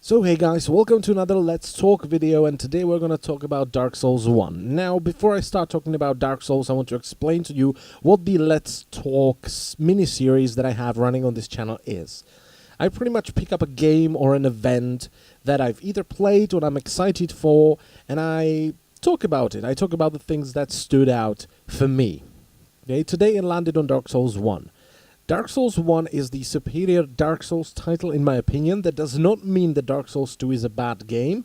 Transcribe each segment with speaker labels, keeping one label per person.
Speaker 1: So hey guys, welcome to another Let's Talk video, and today we're going to talk about Dark Souls 1. Now, before I start talking about Dark Souls, I want to explain to you what the Let's Talk mini-series that I have running on this channel is. I pretty much pick up a game or an event that I've either played or I'm excited for, and I talk about it. I talk about the things that stood out for me. Okay, today it landed on Dark Souls 1. Dark Souls 1 is the superior Dark Souls title in my opinion. That does not mean that Dark Souls 2 is a bad game,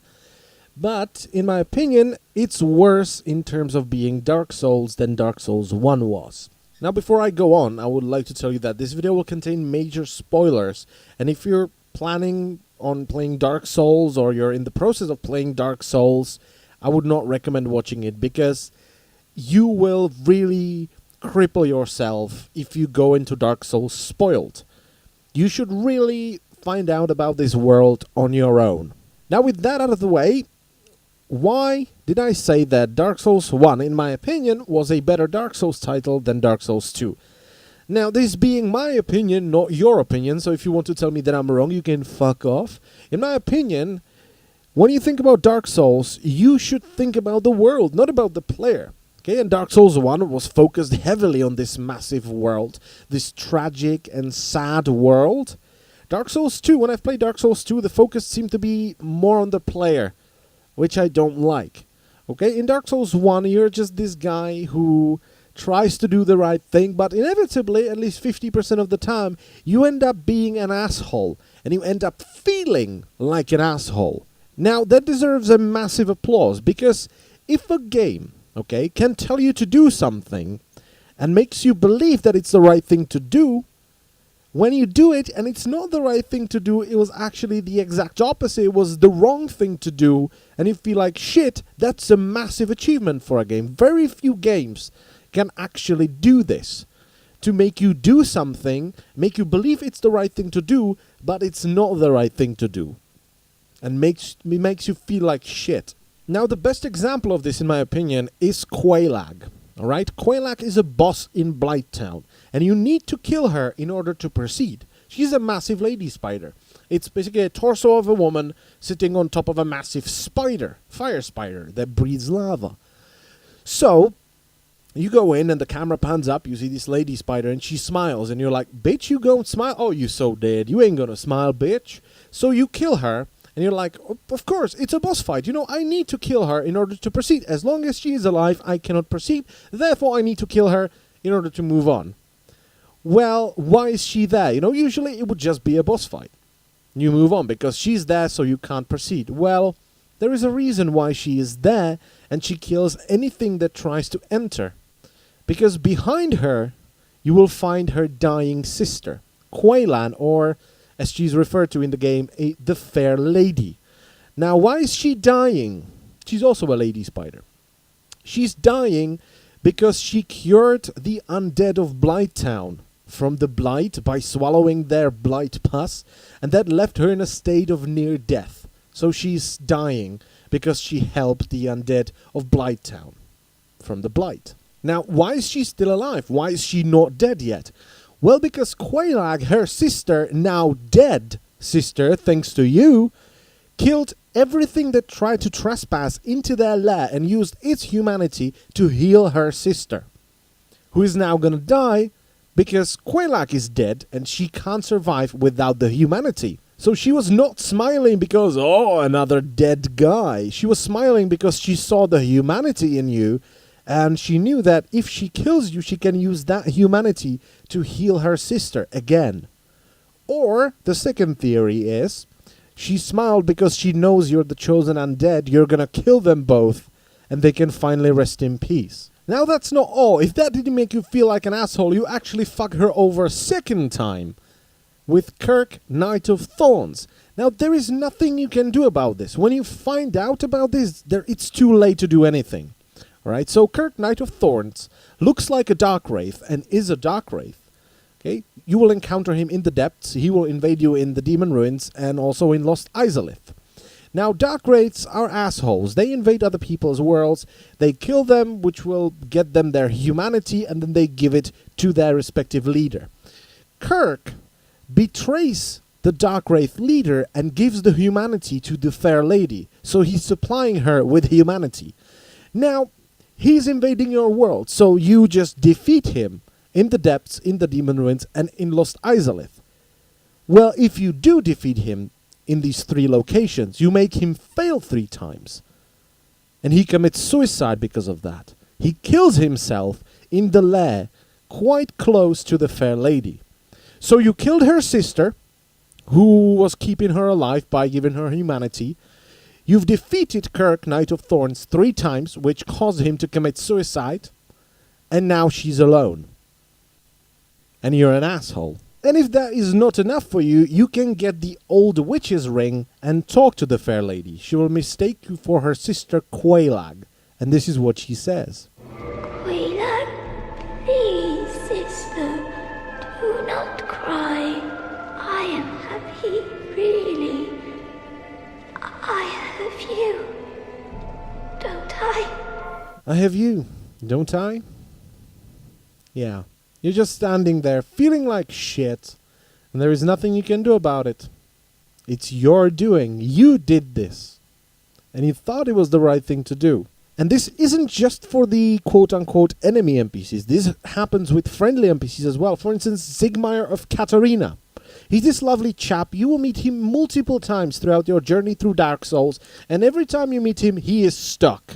Speaker 1: but in my opinion it's worse in terms of being Dark Souls than Dark Souls 1 was. Now before I go on, I would like to tell you that this video will contain major spoilers, and if you're planning on playing Dark Souls or you're in the process of playing Dark Souls, I would not recommend watching it because you will really cripple yourself if you go into Dark Souls spoiled. You should really find out about this world on your own. Now with that out of the way, why did I say that Dark Souls 1, in my opinion, was a better Dark Souls title than Dark Souls 2? Now, this being my opinion, not your opinion, so if you want to tell me that I'm wrong, you can fuck off. In my opinion, when you think about Dark Souls, you should think about the world, not about the player. Okay, and Dark Souls 1 was focused heavily on this massive world, this tragic and sad world. Dark Souls 2, when I've played Dark Souls 2, the focus seemed to be more on the player, which I don't like. Okay, in Dark Souls 1, you're just this guy who tries to do the right thing, but inevitably, at least 50% of the time, you end up being an asshole, and you end up feeling like an asshole. Now, that deserves a massive applause, because if a game, okay, can tell you to do something and makes you believe that it's the right thing to do, when you do it and it's not the right thing to do, it was actually the exact opposite, it was the wrong thing to do, and you feel like shit, that's a massive achievement for a game. Very few games can actually do this, to make you do something, make you believe it's the right thing to do, but it's not the right thing to do, and makes you feel like shit. Now, the best example of this, in my opinion, is Quelaag. Alright? Quelaag is a boss in Blighttown, and you need to kill her in order to proceed. She's a massive lady spider. It's basically a torso of a woman sitting on top of a massive spider, fire spider, that breathes lava. So, you go in and the camera pans up, you see this lady spider, and she smiles, and you're like, bitch, you gon' smile? Oh, you so dead. You ain't gonna smile, bitch. So you kill her. And you're like, of course, it's a boss fight. You know, I need to kill her in order to proceed. As long as she is alive, I cannot proceed. Therefore, I need to kill her in order to move on. Well, why is she there? You know, usually it would just be a boss fight. You move on because she's there, so you can't proceed. Well, there is a reason why she is there, and she kills anything that tries to enter. Because behind her, you will find her dying sister, Quaylan, or as she's referred to in the game, the Fair Lady. Now, why is she dying? She's also a lady spider. She's dying because she cured the undead of Blighttown from the blight by swallowing their blight pus, and that left her in a state of near death. So she's dying because she helped the undead of Blighttown from the blight. Now, why is she still alive? Why is she not dead yet? Well, because Quelaag, her sister, now dead sister, thanks to you, killed everything that tried to trespass into their lair and used its humanity to heal her sister, who is now gonna die because Quelaag is dead and she can't survive without the humanity. So she was not smiling because, oh, another dead guy. She was smiling because she saw the humanity in you, and she knew that if she kills you, she can use that humanity to heal her sister again. Or, the second theory is, she smiled because she knows you're the chosen undead, you're gonna kill them both, and they can finally rest in peace. Now that's not all. If that didn't make you feel like an asshole, you actually fuck her over a second time with Kirk, Knight of Thorns. Now, there is nothing you can do about this. When you find out about this, it's too late to do anything. Alright, so Kirk, Knight of Thorns, looks like a Dark Wraith and is a Dark Wraith. Okay, you will encounter him in the depths, he will invade you in the Demon Ruins and also in Lost Izalith. Now, Dark Wraiths are assholes. They invade other people's worlds, they kill them, which will get them their humanity, and then they give it to their respective leader. Kirk betrays the Dark Wraith leader and gives the humanity to the Fair Lady. So he's supplying her with humanity. Now, he's invading your world, so you just defeat him in the depths, in the Demon Ruins, and in Lost Izalith. Well, if you do defeat him in these 3 locations, you make him fail 3 times. And he commits suicide because of that. He kills himself in the lair, quite close to the Fair Lady. So you killed her sister, who was keeping her alive by giving her humanity. You've defeated Kirk, Knight of Thorns, 3 times, which caused him to commit suicide. And now she's alone. And you're an asshole. And if that is not enough for you, you can get the Old Witch's Ring and talk to the Fair Lady. She will mistake you for her sister Quelaag. And this is what she says.
Speaker 2: Quelaag, please, sister, do not cry. I am happy, really. I have you, don't I?
Speaker 1: I have you, don't I? Yeah. You're just standing there feeling like shit, and there is nothing you can do about it. It's your doing. You did this. And you thought it was the right thing to do. And this isn't just for the quote-unquote enemy NPCs. This happens with friendly NPCs as well. For instance, Sigmar of Katarina. He's this lovely chap. You will meet him multiple times throughout your journey through Dark Souls, and every time you meet him, he is stuck.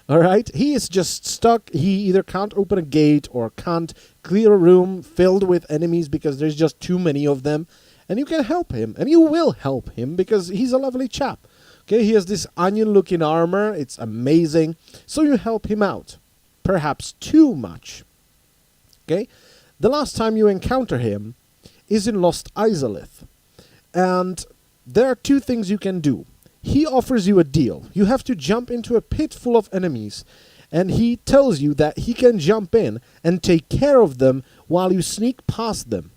Speaker 1: Alright? He is just stuck. He either can't open a gate or can't clear a room filled with enemies because there's just too many of them. And you can help him. And you will help him because he's a lovely chap. Okay, he has this onion-looking armor. It's amazing. So you help him out. Perhaps too much. Okay? The last time you encounter him is in Lost Izalith. And there are 2 things you can do. He offers you a deal. You have to jump into a pit full of enemies, and he tells you that he can jump in and take care of them while you sneak past them.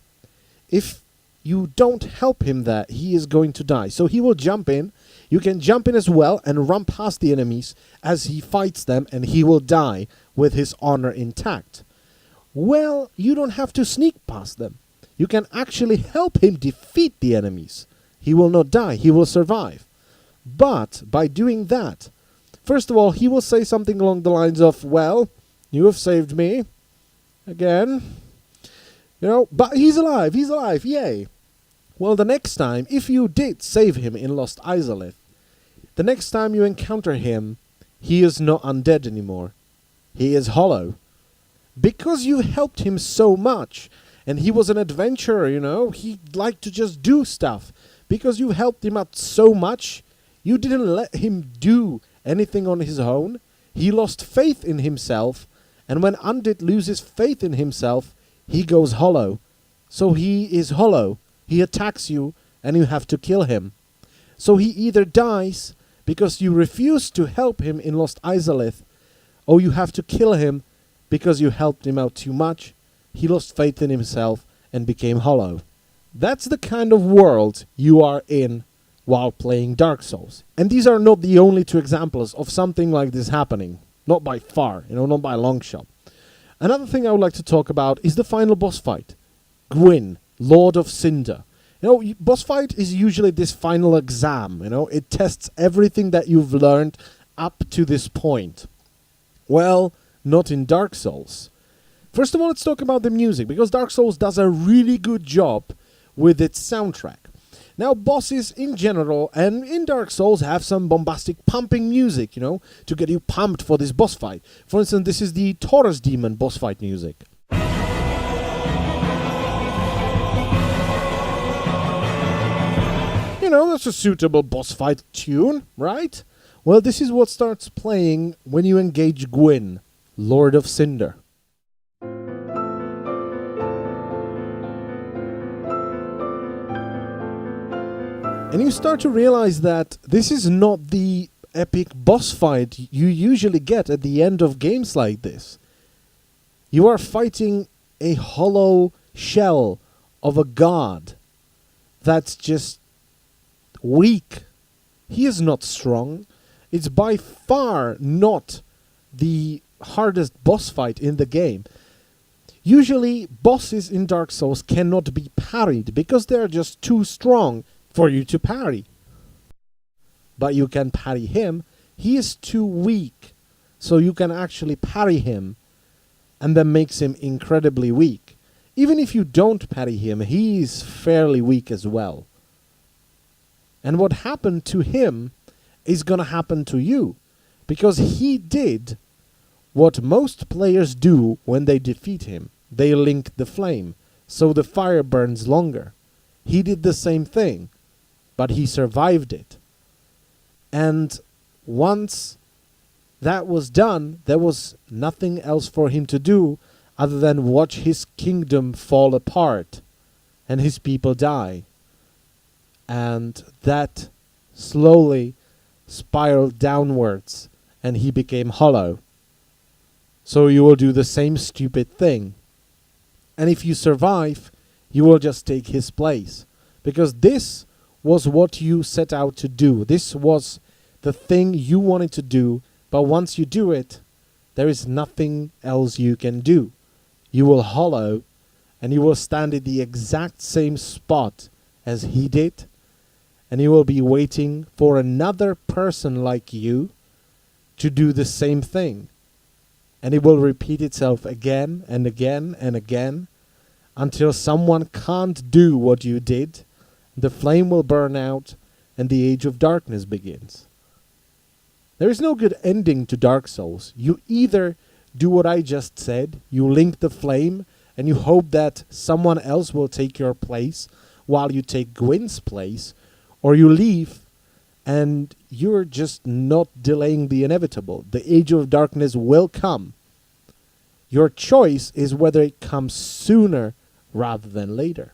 Speaker 1: If you don't help him that, he is going to die. So he will jump in. You can jump in as well and run past the enemies as he fights them, and he will die with his honor intact. Well, you don't have to sneak past them. You can actually help him defeat the enemies. He will not die. He will survive. But by doing that, first of all, he will say something along the lines of, well, you have saved me again. You know, but he's alive, yay. Well, the next time, if you did save him in Lost Izalith, the next time you encounter him, he is not undead anymore. He is hollow. Because you helped him so much, and he was an adventurer, you know, he liked to just do stuff. Because you helped him out so much, you didn't let him do anything on his own. He lost faith in himself, and when undead loses faith in himself, he goes hollow. So he is hollow. He attacks you, and you have to kill him. So he either dies because you refuse to help him in Lost Izalith, or you have to kill him because you helped him out too much. He lost faith in himself and became hollow. That's the kind of world you are in while playing Dark Souls. And these are not the only 2 examples of something like this happening. Not by far, you know, not by a long shot. Another thing I would like to talk about is the final boss fight. Gwyn, Lord of Cinder. You know, boss fight is usually this final exam, you know. It tests everything that you've learned up to this point. Well, not in Dark Souls. First of all, let's talk about the music, because Dark Souls does a really good job with its soundtrack. Now, bosses in general and in Dark Souls have some bombastic pumping music, you know, to get you pumped for this boss fight. For instance, this is the Taurus Demon boss fight music. You know, that's a suitable boss fight tune, right? Well, this is what starts playing when you engage Gwyn, Lord of Cinder. And you start to realize that this is not the epic boss fight you usually get at the end of games like this. You are fighting a hollow shell of a god that's just weak. He is not strong. It's by far not the hardest boss fight in the game. Usually, bosses in Dark Souls cannot be parried because they're just too strong for you to parry. But you can parry him. He is too weak, so you can actually parry him, and that makes him incredibly weak. Even if you don't parry him, he is fairly weak as well. And what happened to him is gonna happen to you, because he did what most players do when they defeat him. They link the flame, so the fire burns longer. He did the same thing, but he survived it. And once that was done, there was nothing else for him to do other than watch his kingdom fall apart and his people die. And that slowly spiraled downwards, and he became hollow. So you will do the same stupid thing. And if you survive, you will just take his place. Because this was what you set out to do. This was the thing you wanted to do. But once you do it, there is nothing else you can do. You will hollow, and you will stand at the exact same spot as he did. And you will be waiting for another person like you to do the same thing. And it will repeat itself again and again and again until someone can't do what you did. The flame will burn out and the Age of Darkness begins. There is no good ending to Dark Souls. You either do what I just said, you link the flame and you hope that someone else will take your place while you take Gwyn's place, or you leave and you're just not delaying the inevitable. The Age of Darkness will come. Your choice is whether it comes sooner rather than later.